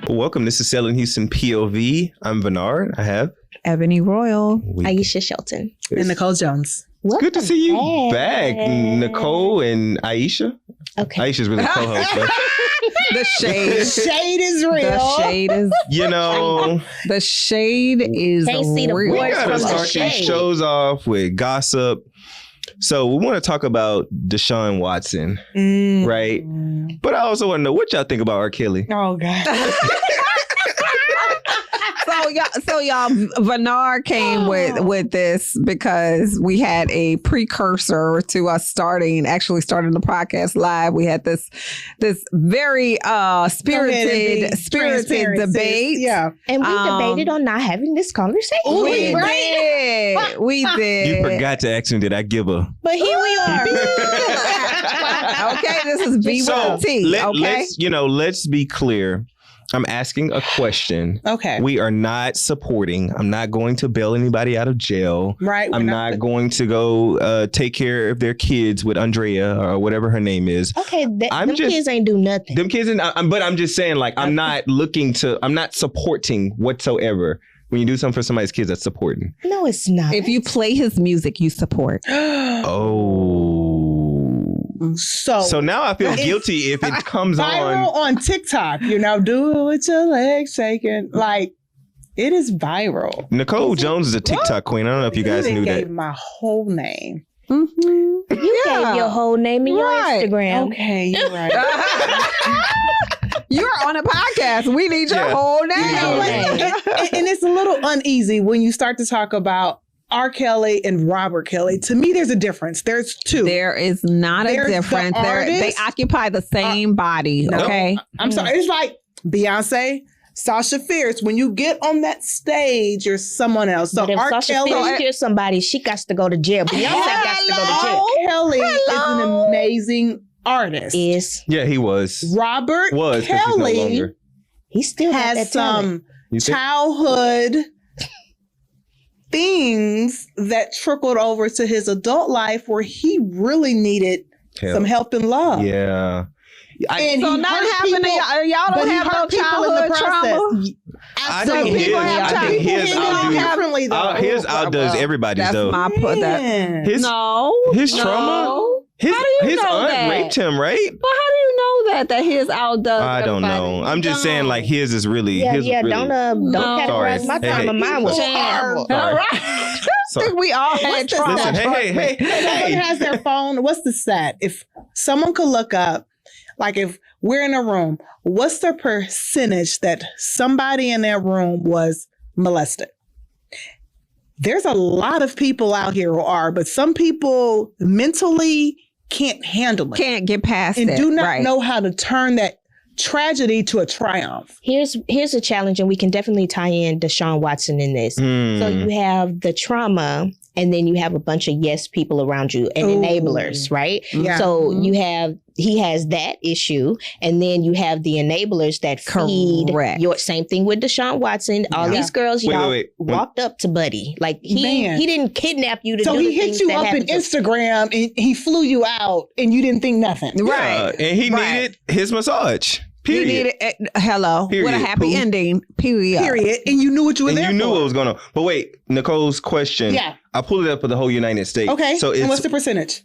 Welcome. This is Selling Houston P.O.V. I'm Bernard. I have Ebony Royal, Aisha Shelton, and Nicole Jones. It's good to see you back, Nicole and Aisha. Okay. Aisha's really co-host. But, the shade. The shade is real. The shade is. The shade is Can't see the real. we voice gotta from the start these shade. shows off with gossip. So we want to talk about Deshaun Watson, right? But I also want to know what y'all think about R. Kelly. Oh God. So y'all, Bernard came with this because we had a precursor to us starting the podcast live. We had this very spirited debate. Yeah. And we debated on not having this conversation. We did. You forgot to ask me, did I give a... But here we are. Okay, this is BYT. Let's be clear. I'm asking a question. Okay. We are not supporting. I'm not going to bail anybody out of jail. Right. I'm not going to go take care of their kids with Andrea or whatever her name is. Okay, them kids ain't do nothing. Them kids, but I'm just saying, like, I'm not supporting whatsoever. When you do something for somebody's kids, that's supporting. No, it's not. If you play his music, you support. So now I feel guilty if it comes viral on TikTok. Do it with your legs shaking. Like, it is viral. Nicole Jones is a TikTok queen. I don't know if you guys knew that. Gave my whole name. Mm-hmm. You gave your whole name in your Instagram. Okay, you're right. You're on a podcast. We need your whole name. And it's a little uneasy when you start to talk about R. Kelly and Robert Kelly. To me, there's a difference. There's two. There is not a difference. They occupy the same body. Okay. I'm sorry. It's like Beyonce, Sasha Fierce. When you get on that stage, you're someone else. So But if R. Sasha Kelly Fierce hears somebody, she got to go to jail. Beyonce got to go to jail. R. Kelly is an amazing artist. Yeah, he was. Robert Kelly. Kelly He's no longer. He still has some childhood things that trickled over to his adult life where he really needed some help and love. Yeah. And so not having y'all don't have no childhood trauma. I think his outdoes everybody's though. That's my put that. His trauma. His aunt raped him, right? But how do you know that his outdoes? I don't know. I'm just saying, like, his is really. Don't really, categorize my trauma. Mine was horrible. I think we all had trauma. Listen, hey. Someone has their phone. What's the stat? If someone could look up, like, if we're in a room, what's the percentage that somebody in that room was molested? There's a lot of people out here who are, but some people mentally can't handle it. Can't get past it. And do not know how to turn that tragedy to a triumph. Here's a challenge, and we can definitely tie in Deshaun Watson in this. So you have the trauma, and then you have a bunch of yes people around you and enablers, right? Yeah. So he has that issue, and then you have the enablers that feed your same thing with Deshaun Watson. All these girls, walked up to Buddy. Like he didn't kidnap you to do the things that So he hit you up in Instagram and he flew you out and you didn't think nothing. Right. And he needed his massage. Period. He needed with a happy ending. Period. And you knew what you were there for. And you knew what was going on. But wait, Nicole's question. Yeah. I pulled it up for the whole United States. Okay. So and what's the percentage?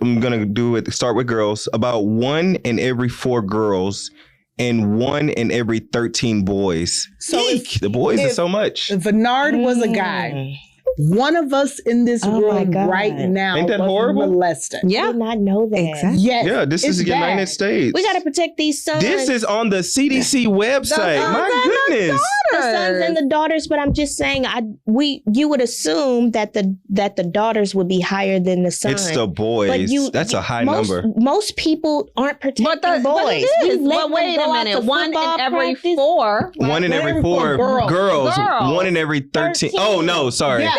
I'm going to start with girls. About 1 in every 4 girls and 1 in every 13 boys. So the boys are so much. If Bernard was a guy, one of us in this room right now ain't that horrible? Molested. Yeah. I did not know that. Exactly. Yes. Yeah, this is the United States. We got to protect these sons. This is on the CDC website. My goodness. The sons and the daughters, but I'm just saying, you would assume that the daughters would be higher than the sons. It's the boys. That's a high number. Most people aren't protecting boys. But it is. But wait a minute. 1 in every 4. 1 in every 4 girls. 1 in every 13. Oh no, sorry. Yeah,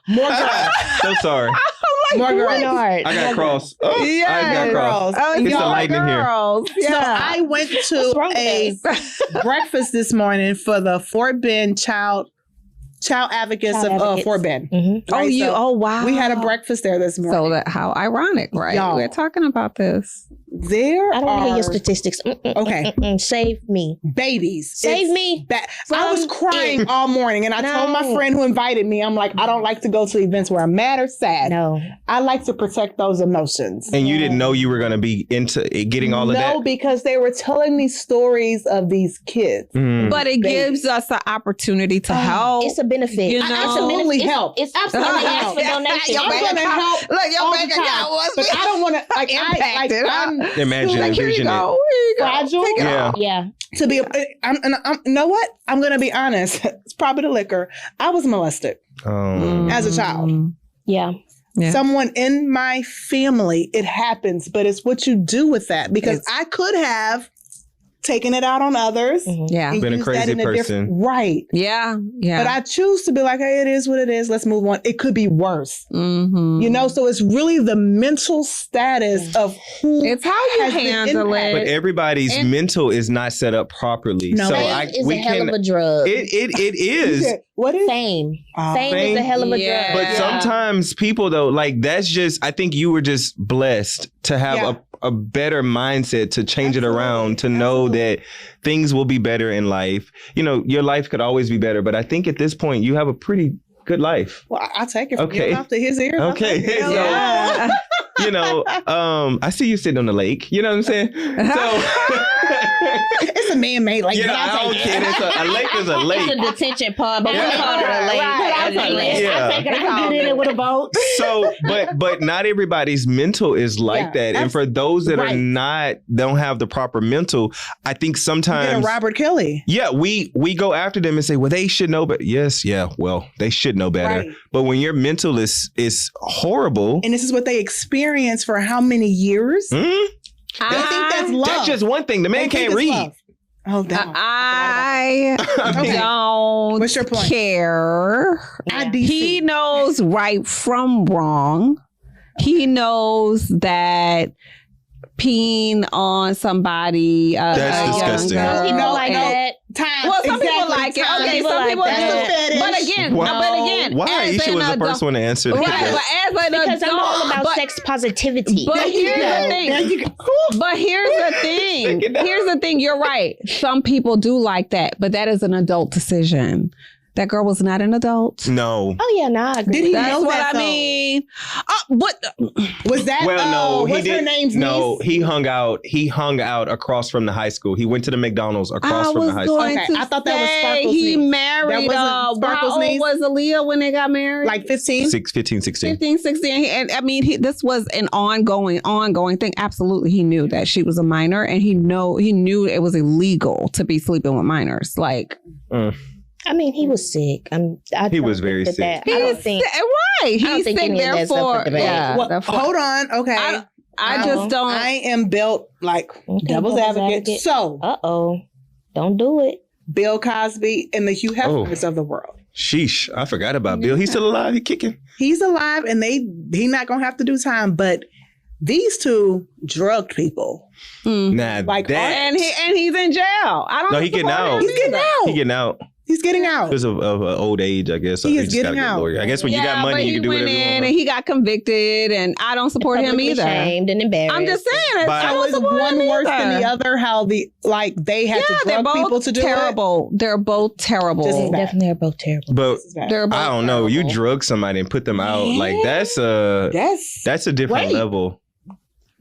More girls. So sorry. More girls. I got cross. I got cross. It's the light in here. Yeah. So I went to a breakfast this morning for the Fort Bend child advocates of Fort Bend. Mm-hmm. Right? Wow. We had a breakfast there this morning. So how ironic, right? Y'all. We're talking about this. There I don't want to hear your statistics. Okay. Save me. Babies. Save me. I was crying all morning and I told my friend who invited me, I'm like, I don't like to go to events where I'm mad or sad. No. I like to protect those emotions. And you didn't know you were going to be into getting all of that? No, because they were telling me stories of these kids. But it gives us an opportunity to help. It's a benefit. You know? Absolutely help. It's absolutely help for donation. Your bank account. Look, your bank account was. But I don't want to, like, I'm imagine, like, here you go. fragile. Yeah. To be, I'm, you know what? I'm going to be honest. It's probably the liquor. I was molested as a child. Yeah. Someone in my family, it happens, but it's what you do with that. Because I could have taken it out on others. Yeah. Been a crazy person. Right. Yeah. Yeah. But I choose to be like, hey, it is what it is. Let's move on. It could be worse. You know, so it's really the mental status of who. It's how you handle it. But everybody's mental is not set up properly. No, so it's a hell of a drug. It is. What is fame? Fame is a hell of a drug. But sometimes people though, like that's just, I think you were just blessed to have a better mindset to change it around, to know that things will be better in life. You know, your life could always be better, but I think at this point you have a pretty good life. Well, I'll take it from your mouth to his ears. Okay. So, you know, I see you sitting on the lake. You know what I'm saying? So it's a man-made lake. Yeah, I don't care. A lake is a lake. It's a detention pond, but we call it a lake. I take it. I get in it with a boat. So, but not everybody's mental is like that. And for those that are don't have the proper mental, I think sometimes Robert Kelly. Yeah, we go after them and say, well, they should know better. Yes, well, they should know better. Right. But when your mental is horrible, and this is what they experience for how many years? I think that's love. That's just one thing. The man can't read. Love. Oh, damn. I don't What's your point? care. He knows right from wrong. He knows that peeing on somebody. That's disgusting. Some people like that. Well, some people like it. Okay, some people do. But again, why Isha was the first one to answer? Right, but as an because I'm all about sex positivity. But here's the thing. But here's the thing. Here's the thing. You're right. Some people do like that, but that is an adult decision. That girl was not an adult. No. Oh yeah, I agree. Did he That's know what that, I mean. What was that? Well, no, what's her name's No, niece? he hung out across from the high school. He went to the McDonald's across from the high school. Okay, I thought that was Sparkle's he niece. married. That wasn't Sparkle's how old niece? was Aaliyah when they got married? Like 15? 15, 16. 15, 16. And I mean, this was an ongoing thing. Absolutely, he knew that she was a minor, and he knew it was illegal to be sleeping with minors. Like. I mean, he was sick. He was very sick. I don't think. Right. He's sick therefore. Yeah. Well, hold on. Okay. I just don't. I am built like devil's advocate. So. Don't do it. Bill Cosby and the Hugh Hefners of the world. Sheesh. I forgot about Bill. He's still alive. He's kicking. He's alive and he's not going to have to do time. But these two drugged people. Nah, like and he's in jail. I don't know. He getting out. He's getting out. He getting out. He's getting out because of old age, I guess. He is getting out. I guess when you got money, you can do whatever you want. And he got convicted, and I don't support him either. Shamed and embarrassed. I'm just saying, I was one worse than the other. How they had to drug people to do terrible. it. They're both terrible. Definitely, they're both terrible. But they're both I don't know. You drug somebody and put them out like that's a different level.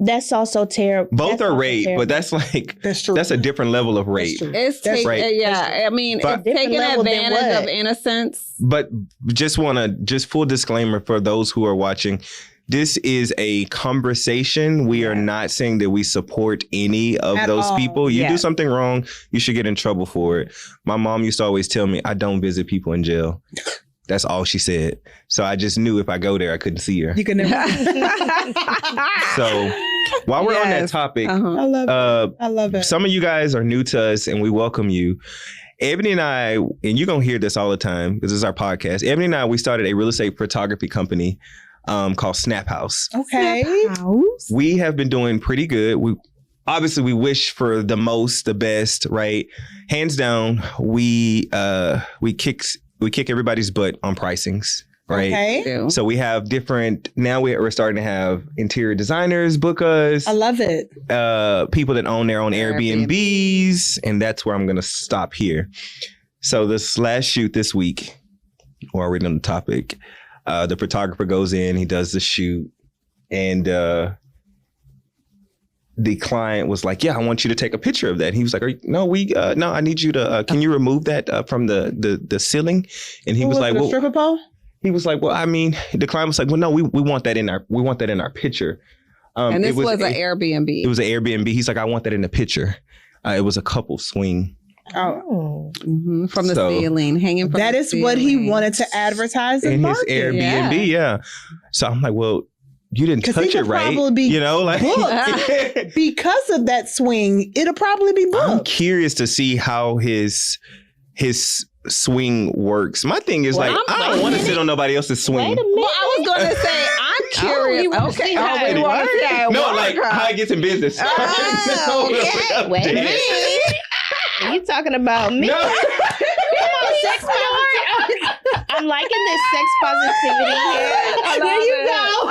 That's also terrible. Both are rape, but that's true. That's a different level of rape. It's I mean, it's taking advantage of innocence. But just full disclaimer for those who are watching. This is a conversation. We are not saying that we support any of those people. You do something wrong, you should get in trouble for it. My mom used to always tell me, I don't visit people in jail. That's all she said. So I just knew if I go there, I couldn't see her. You can never. So while we're on that topic, I love it. Some of you guys are new to us and we welcome you. Ebony and I, and you're going to hear this all the time because this is our podcast. Ebony and I, we started a real estate photography company called Snap House. Okay. Snap House. We have been doing pretty good. Obviously, we wish for the most, the best, right? Hands down, we kick everybody's butt on pricings. right? Okay. So we have different, now we're starting to have interior designers book us. I love it. People that own their own Airbnbs. And that's where I'm going to stop here. So this last shoot this week, while we're on the topic, the photographer goes in, he does the shoot, and the client was like, yeah, I want you to take a picture of that. And he was like, no, I need you to, can you remove that from the ceiling? And he was like, well, stripper pole? He was like, well, I mean, the client was like, well, no, we want that in our picture. And this was an Airbnb. It was an Airbnb. He's like, I want that in the picture. It was a couple swing. Oh, from the ceiling, hanging from that is ceiling. What he wanted to advertise in his Airbnb. Yeah. So I'm like, well, you didn't touch it right. You know, like because of that swing, it'll probably be booked. I'm curious to see how his swing works. My thing is I don't want to sit on nobody else's swing. Wait a minute. Well, I was going to say, I'm curious. Okay. No, like how it gets in business. Okay. Wait a minute. Are you talking about me? No. Sex positivity. I'm liking this sex positivity here. There you go.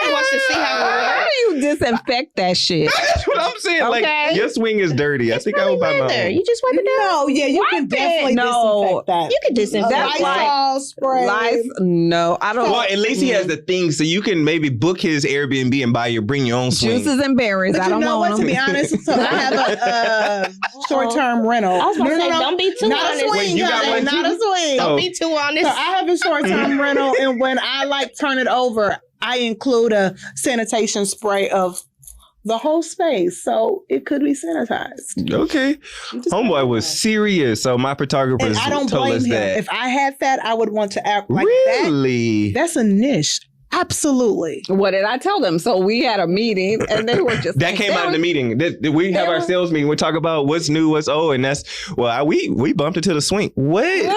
He wants to see how it works. How do you disinfect that shit? That's what I'm saying. Okay. Like your swing is dirty. I think I would buy my own. You just wipe it down. No, yeah, you can definitely disinfect that. You can disinfect That's Lysol spray. No, I don't. Well, at least he has the things, so you can maybe book his Airbnb and bring your own swing. Juices and berries. But I don't know want what? them. To be honest, so I have a short-term rental. I was about to say, don't be too not honest. a swing, Wait, you got one not too? a swing. Don't be too honest. So I have a short-term rental, and when I turn it over, I include a sanitation spray of the whole space, so it could be sanitized. Okay. Homeboy was serious. So my photographer And I don't told blame us him. that. If I had that, I would want to act like Really? that. That's a niche. Absolutely. What did I tell them? So we had a meeting, and they were just that came out in the meeting. We have our sales meeting. We talk about what's new, what's old, and that's we bumped into the swing. What?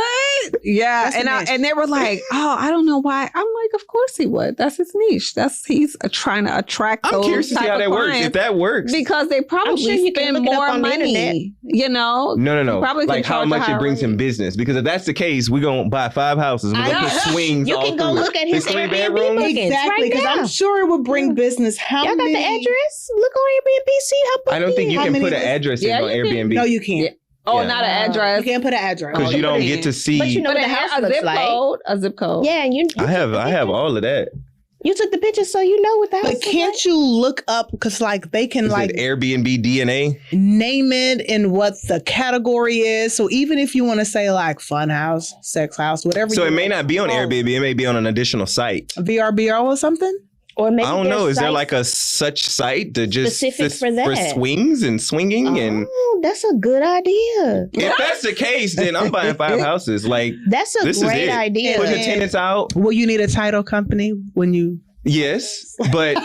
Yeah, and they were like, "Oh, I don't know why." I'm like, "Of course he would. That's his niche. He's trying to attract." I'm curious to see how that works. If that works, because they probably spend more money. You know? No. Probably like how much it brings him business. Because if that's the case, we're gonna buy 5 houses. We're gonna put swings. You can go look at his Airbnb. Exactly, because I'm sure it would bring business. Y'all got the address? Look on Airbnb, see how big. I don't think you can put an address in on Airbnb. No, you can't. Oh, not an address. You can't put an address because you don't get to see. But you know what the house looks like. A zip code. Yeah, and I have all of that. You took the picture, so you know what the house But looks can't like? you look up, because they can Is it Airbnb DNA? Name it and what the category is. So even if you want to say fun house, sex house, whatever. So it may not be on Airbnb. It may be on an additional site. VRBO or something? Or maybe I don't know. Is there a such site that just specific for that? For swings and swinging and? Oh, that's a good idea. If that's the case, then I'm buying 5 houses. That's a great idea. Put the tenants out. Will you need a title company when you? Yes, but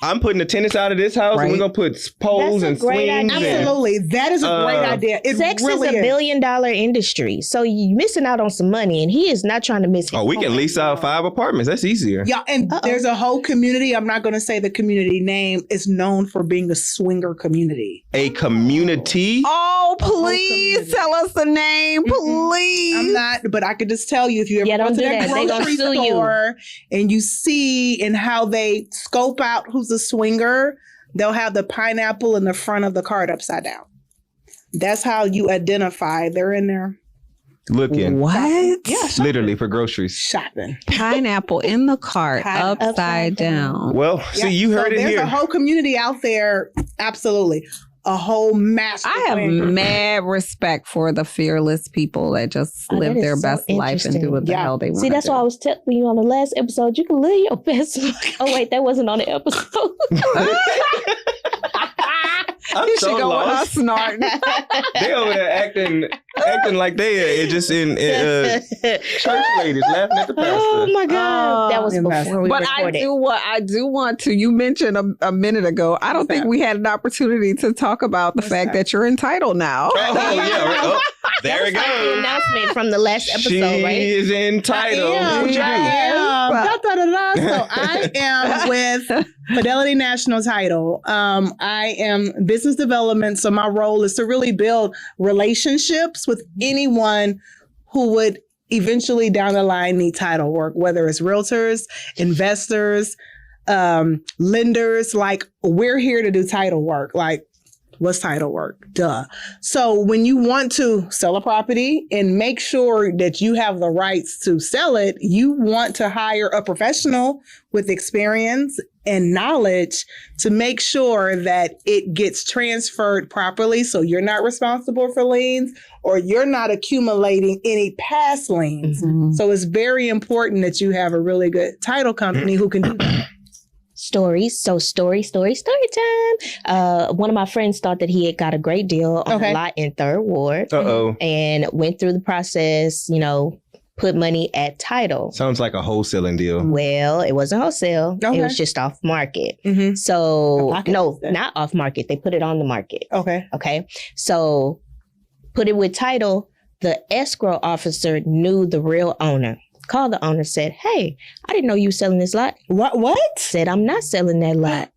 I'm putting the tenants out of this house, and we're gonna put poles and swings. Absolutely, that is a great idea. Sex really is $1 billion industry, so you're missing out on some money, and he is not trying to miss. We can lease out 5 apartments. That's easier. Yeah, and there's a whole community. I'm not going to say the community name is known for being a swinger community. A community. Oh, please tell us the name, please. I'm not, but I could just tell you if you ever go to that grocery store and you see and how they scope out who's a swinger, they'll have the pineapple in the front of the cart upside down. That's how you identify they're in there. Looking. What? Yeah, literally for groceries. Shopping. Pineapple in the cart upside down. Well, see, you heard it here. There's a whole community out there. Absolutely. A whole massive. I have mad respect for the fearless people that just live their best life and do what the hell they want. See, that's why I was telling you on the last episode, you can live your best life. Oh, wait, that wasn't on the episode. You should go with her snorting. They over there acting like they are just in church ladies laughing at the pastor. Oh my God. That was before we recorded. I do want to, you mentioned a minute ago, I don't think we had an opportunity to talk about the fact that you're entitled now. Oh, yeah. Right. Oh, there it goes. The announcement from the last episode, right? She is entitled. What you do? So I am with Fidelity National Title. I am business development. So my role is to really build relationships with anyone who would eventually down the line need title work, whether it's realtors, investors, lenders. Like, we're here to do title work. Like, what's title work? Duh. So when you want to sell a property and make sure that you have the rights to sell it, you want to hire a professional with experience and knowledge to make sure that it gets transferred properly, so you're not responsible for liens or you're not accumulating any past liens. So it's very important that you have a really good title company who can do that. Stories. So story time. One of my friends thought that he had got a great deal on a lot in Third Ward. And went through the process, put money at title. Sounds like a wholesaling deal. Well, it wasn't wholesale. It was just off market. So, no, not off market. They put it on the market. Okay. So put it with title. The escrow officer knew the real owner. Called the owner, said, "Hey, I didn't know you were selling this lot." What? Said, "I'm not selling that lot."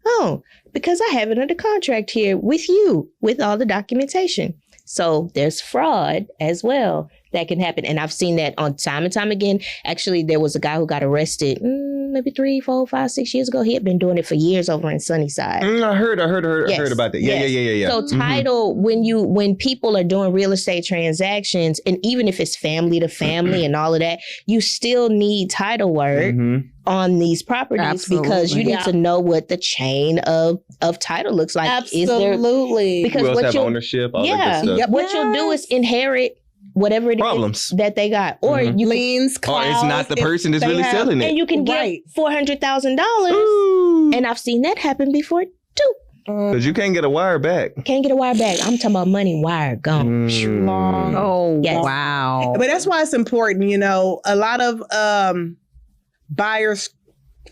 "Oh, because I have it under contract here with you, with all the documentation." So there's fraud as well that can happen. And I've seen that on time and time again. Actually, there was a guy who got arrested maybe 3, 4, 5, 6 years ago. He had been doing it for years over in Sunnyside. I heard about that. Yeah. So title, when people are doing real estate transactions, and even if it's family to family and all of that, you still need title work on these properties because you need to know what the chain of title looks like. Absolutely. Because you also have ownership. All that good stuff. What you'll do is inherit whatever it is that they got, or you liens, or it's not the person that's really selling it, and you can get $400,000. And I've seen that happen before too. Because you can't get a wire back. Can't get a wire back. I'm talking about money wire gone. Oh, yes. Wow. But that's why it's important. A lot of buyers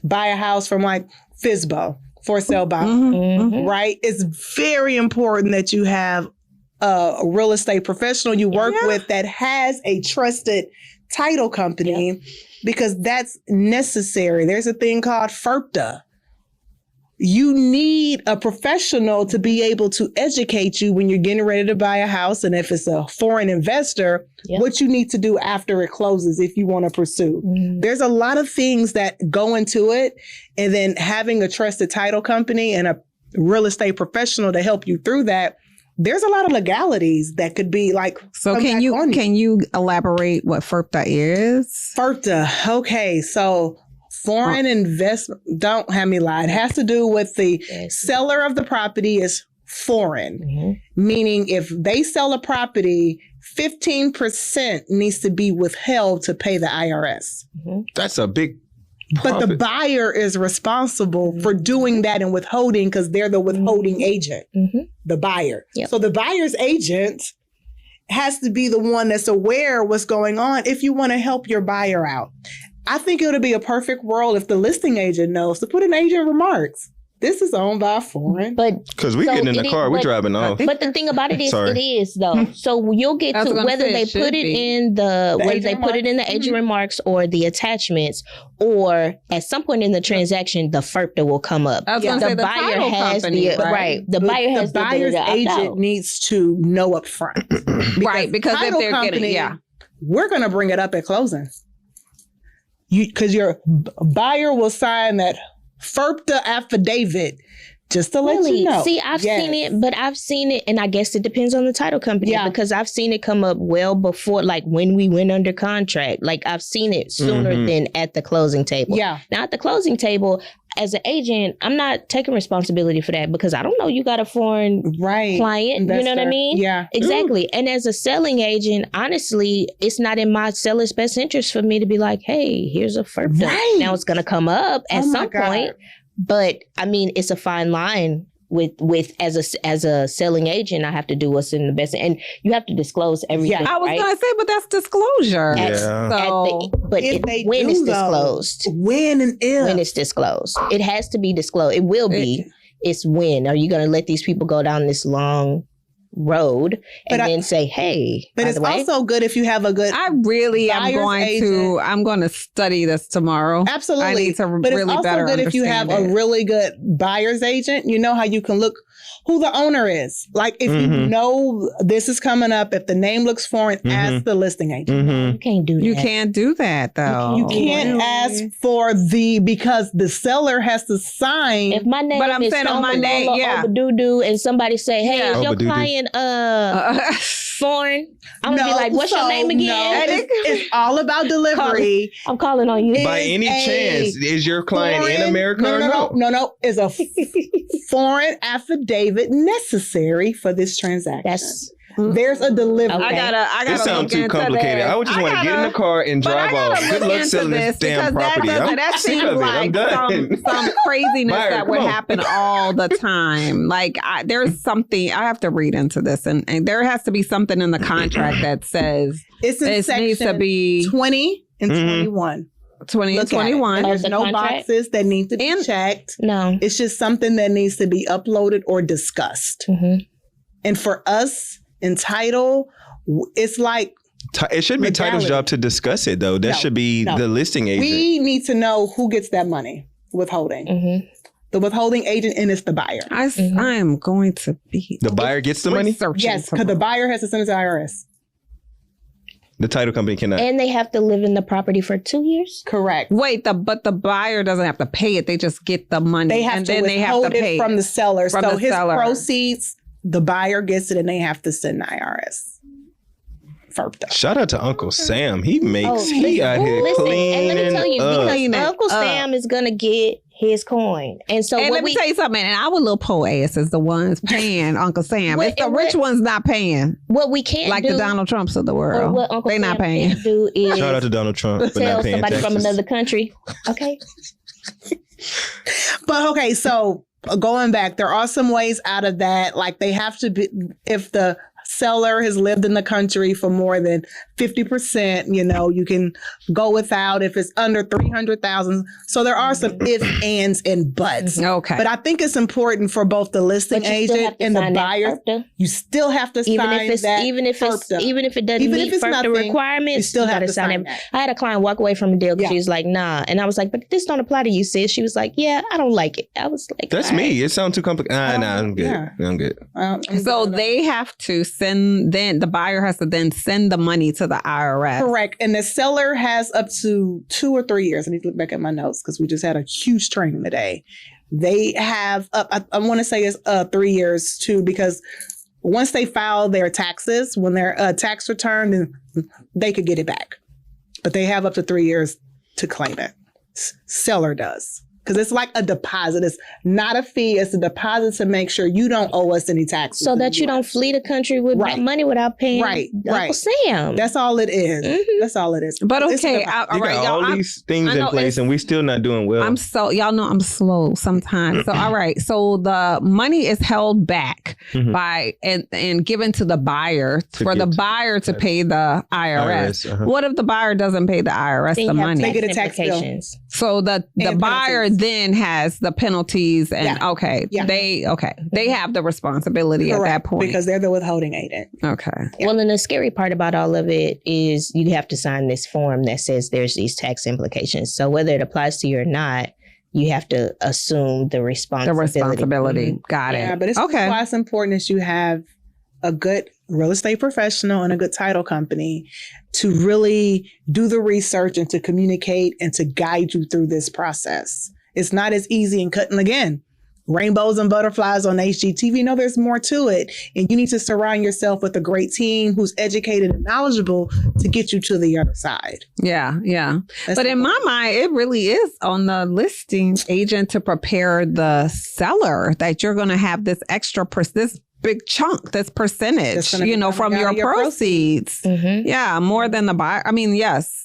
buy a house from like FSBO, for sale by, right? It's very important that you have a real estate professional you work with that has a trusted title company because that's necessary. There's a thing called FIRPTA. You need a professional to be able to educate you when you're getting ready to buy a house. And if it's a foreign investor, what you need to do after it closes if you want to pursue. There's a lot of things that go into it. And then having a trusted title company and a real estate professional to help you through that, there's a lot of legalities that could be like. So can you elaborate what FIRPTA is? FIRPTA. Okay. So foreign investment, don't have me lie. It has to do with the seller of the property is foreign, meaning if they sell a property, 15% needs to be withheld to pay the IRS. That's a big profit. But the buyer is responsible for doing that and withholding because they're the withholding agent, the buyer. So the buyer's agent has to be the one that's aware of what's going on if you want to help your buyer out. I think it would be a perfect world if the listing agent knows to put an agent remarks. This is owned by a foreign. But because we getting in the car, we're driving off. But the thing about it is, it is though. So you'll get to whether they put it in the agent remarks or the attachments, or at some point in the transaction, the FIRPTA will come up. The buyer has the buyer has the buyer's agent needs to know up front, because if they're getting we're going to bring it up at closing. Because your buyer will sign that FIRPTA affidavit just to let you know. See, I've seen it, and I guess it depends on the title company because I've seen it come up well before, like when we went under contract. Like I've seen it sooner than at the closing table. Now at the closing table, as an agent, I'm not taking responsibility for that because I don't know you got a foreign client. Investor. You know what I mean? Yeah. Exactly. And as a selling agent, honestly, it's not in my seller's best interest for me to be like, hey, here's a FIRPTA. Now it's going to come up at some point. But I mean, it's a fine line with as a selling agent, I have to do what's in the best, and you have to disclose everything. I was gonna say, but that's disclosure. When it's disclosed, when it's disclosed, it has to be disclosed. It will be. It's when are you going to let these people go down this long road and then say, hey, but it's also good if you have a good. I really am going to study this tomorrow. Absolutely. I need to but really it's also better good if you have a really good buyer's agent. You know how you can look who the owner is. Like if you know this is coming up, if the name looks foreign, ask the listing agent. You can't do that. You can't do that though. You can't ask for because the seller has to sign. If my name is Obadoo, and somebody say, "Hey, is your client foreign?" I'm gonna be like, "What's your name again?" No, it's all about delivery. I'm calling on you. By any chance, is your client in America? No. Is a foreign affidavit necessary for this transaction? There's a delivery. Okay. I gotta. This sounds too complicated. I would just want to get in the car and drive off. Good luck selling this damn property. That seems like some craziness that would happen all the time. Like there's something I have to read into this, and there has to be something in the contract that says it needs to be 20 and 21. 20 and 21. There's no boxes that need to be checked. No. It's just something that needs to be uploaded or discussed. And for us in title, it's like it should be title's job to discuss it, though. That should be the listing agent. We need to know who gets that money, withholding. The withholding agent, and it's the buyer. I am going to be... The buyer gets the money? Yes, because the buyer has to send it to the IRS. The title company cannot. And they have to live in the property for 2 years? Correct. Wait, but the buyer doesn't have to pay it. They just get the money. They have to withhold it from the seller. So his proceeds, the buyer gets it, and they have to send the IRS. Shout out to Uncle Sam. He makes out here cleaning. And let me tell you, because Uncle Sam is gonna get his coin. And so let me tell you something, and our little poor ass is the ones paying Uncle Sam. It's the rich ones not paying. What we can't like the Donald Trumps of the world. They not paying. Do is shout out to Donald Trump for tell not paying somebody taxes. from another country. Okay. But okay, so going back, there are some ways out of that. Like they have to be, if the seller has lived in the country for more than 50%, you can go without if it's under 300,000. So there are some ifs, ands, and buts. Okay. But I think it's important for both the listing agent and the buyer. You still have to sign that. Even if it doesn't meet FERPTA requirements, you still have to sign it. I had a client walk away from a deal because she was like, nah. And I was like, but this don't apply to you, sis. She was like, yeah, I don't like it. I was like, that's me. It sounds too complicated. Nah, I'm good. Yeah. I'm good. So they have to then the buyer has to then send the money to the IRS. Correct. And the seller has up to 2 or 3 years. I need to look back at my notes because we just had a huge training today. They have I want to say it's 3 years too, because once they file their taxes, when their tax return, then they could get it back. But they have up to 3 years to claim it. Seller does. Because it's like a deposit. It's not a fee. It's a deposit to make sure you don't owe us any taxes. So that you don't flee the country with money without paying Uncle Sam. That's all it is. That's all it is. But okay, all right, y'all. All these things in place and we still not doing well. Y'all know I'm slow sometimes. So all right. So the money is held back by and given to the buyer for the buyer to pay the IRS. What if the buyer doesn't pay the IRS the money? They get a tax bill. So the buyer then has the penalties and they have the responsibility at that point because they're the withholding agent. Okay. Well, and the scary part about all of it is you have to sign this form that says there's these tax implications. So whether it applies to you or not, you have to assume the responsibility. Got it. Yeah, but it's why it's important that you have a good real estate professional and a good title company to really do the research and to communicate and to guide you through this process. It's not as easy and cutting again. Rainbows and butterflies on HGTV. No, there's more to it. And you need to surround yourself with a great team who's educated and knowledgeable to get you to the other side. Yeah. But in my mind, it really is on the listing agent to prepare the seller that you're going to have this extra this big chunk, this percentage, from your proceeds. Yeah, more than the buyer. I mean, yes,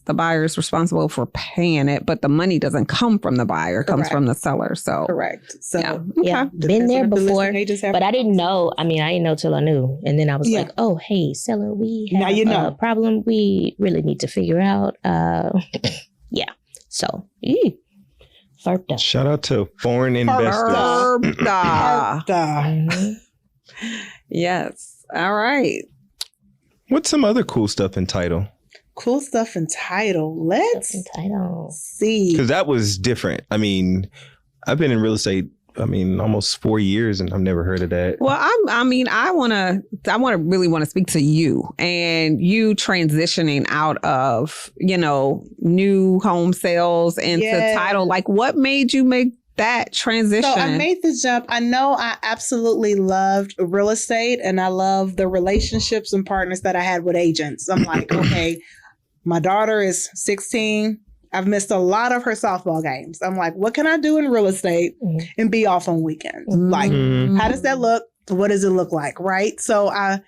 the buyer is responsible for paying it, but the money doesn't come from the buyer, it comes from the seller. So correct. So been there before, but I didn't know. I didn't know till I knew, and then I was like, oh, hey, seller, we have a problem. We really need to figure out. So. FERPTA. Shout out to foreign investors. FERPTA. Yes. All right. What's some other cool stuff in title? Cool stuff in title. Let's see. Because that was different. I've been in real estate almost 4 years, and I've never heard of that. Well, I really want to speak to you and you transitioning out of, new home sales into title. Like, what made you make that transition? So I made the jump. I know I absolutely loved real estate, and I love the relationships and partners that I had with agents. I'm like, okay, my daughter is 16. I've missed a lot of her softball games. I'm like, what can I do in real estate and be off on weekends? Like, how does that look? What does it look like? Right. So I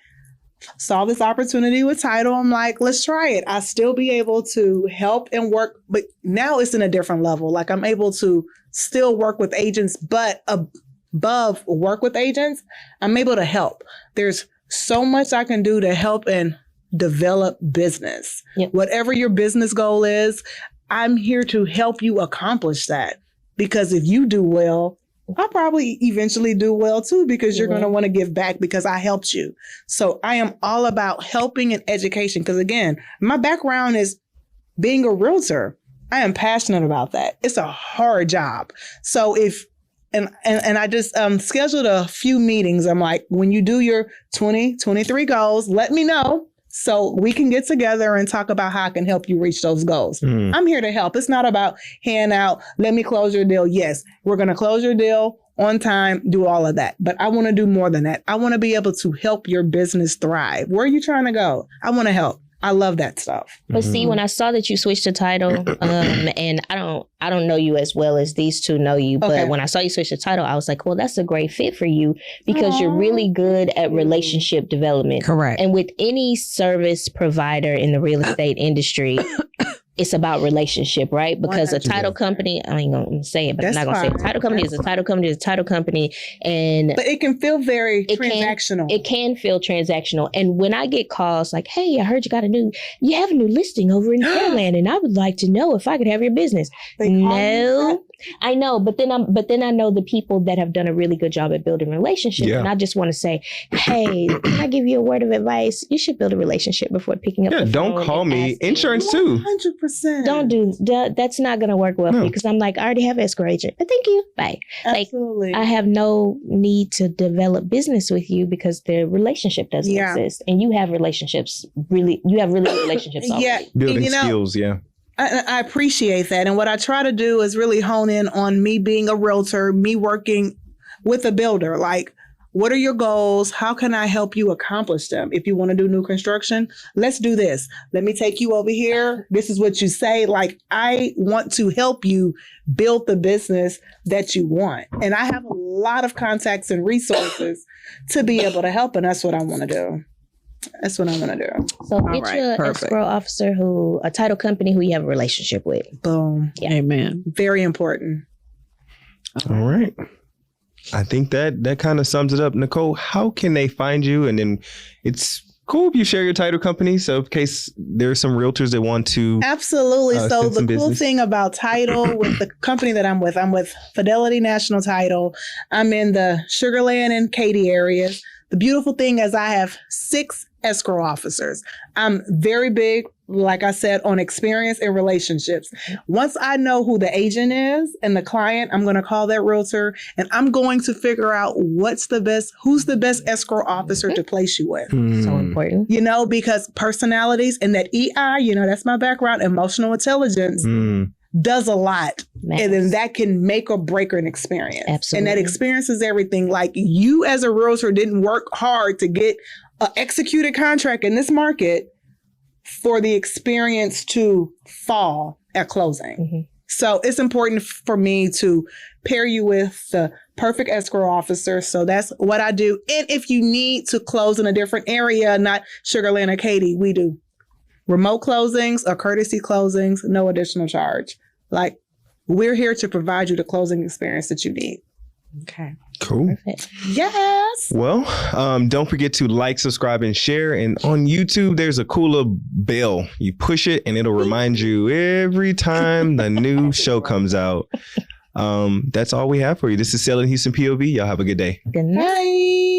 saw this opportunity with title. I'm like, let's try it. I still be able to help and work, but now it's in a different level. Like, I'm able to still work with agents, but above work with agents, I'm able to help. There's so much I can do to help and develop business. Yep. Whatever your business goal is, I'm here to help you accomplish that. Because if you do well, I'll probably eventually do well too, because you're going to want to give back because I helped you. So I am all about helping and education. Because again, my background is being a realtor. I am passionate about that. It's a hard job. So and I just scheduled a few meetings. I'm like, when you do your 2023 goals, let me know so we can get together and talk about how I can help you reach those goals. I'm here to help. It's not about hand out, let me close your deal. Yes, we're going to close your deal on time, do all of that. But I want to do more than that. I want to be able to help your business thrive. Where are you trying to go? I want to help. I love that stuff. But see, when I saw that you switched the title, and I don't know you as well as these two know you, but when I saw you switch the title, I was like, well, that's a great fit for you because you're really good at relationship development. Correct. And with any service provider in the real estate industry, it's about relationship, right? Because 100%. A title company, I ain't going to say it, but I'm not going to say it. Title company is a title company is a title company. But it can feel very transactional. It can feel transactional. And when I get calls like, hey, I heard you have a new listing over in Fairland, and I would like to know if I could have your business. No, I know. But then I know the people that have done a really good job at building relationships. Yeah. And I just want to say, hey, can I give you a word of advice? You should build a relationship before picking up the phone. Don't call me. Insurance too. 100%. Don't do that. That's not going to work well for you because I'm like, I already have an escrow agent. But thank you. Bye. Absolutely. Like, I have no need to develop business with you because the relationship doesn't exist. And you have relationships. You have really good relationships already. Building skills. Yeah. I appreciate that. And what I try to do is really hone in on me being a realtor, me working with a builder. Like, what are your goals? How can I help you accomplish them? If you want to do new construction, let's do this. Let me take you over here. This is what you say. Like, I want to help you build the business that you want. And I have a lot of contacts and resources to be able to help. And that's what I want to do. That's what I'm going to do. So get you an escrow officer a title company who you have a relationship with. Boom. Yeah. Amen. Very important. All right. I think that kind of sums it up. Nicole, how can they find you? And then it's cool if you share your title company. So in case there's some realtors that want to. Absolutely. So the cool thing about title with the company that I'm with Fidelity National Title. I'm in the Sugar Land and Katy areas. The beautiful thing is I have 6 escrow officers. I'm very big, like I said, on experience and relationships. Once I know who the agent is and the client, I'm going to call that realtor and I'm going to figure out who's the best escrow officer to place you with. So important. Because personalities and that EI, that's my background, emotional intelligence. Does a lot. And then that can make or break an experience. Absolutely. And that experience is everything. Like, you as a realtor didn't work hard to get an executed contract in this market for the experience to fall at closing. So it's important for me to pair you with the perfect escrow officer. So that's what I do. And if you need to close in a different area, not Sugar Land or Katy, we do remote closings or courtesy closings, no additional charge. Like, we're here to provide you the closing experience that you need. Okay. Cool. Perfect. Yes. Well, don't forget to like, subscribe, and share. And on YouTube, there's a cool little bell. You push it and it'll remind you every time the new show comes out. That's all we have for you. This is Selling Houston P.O.V. Y'all have a good day. Good night. Bye.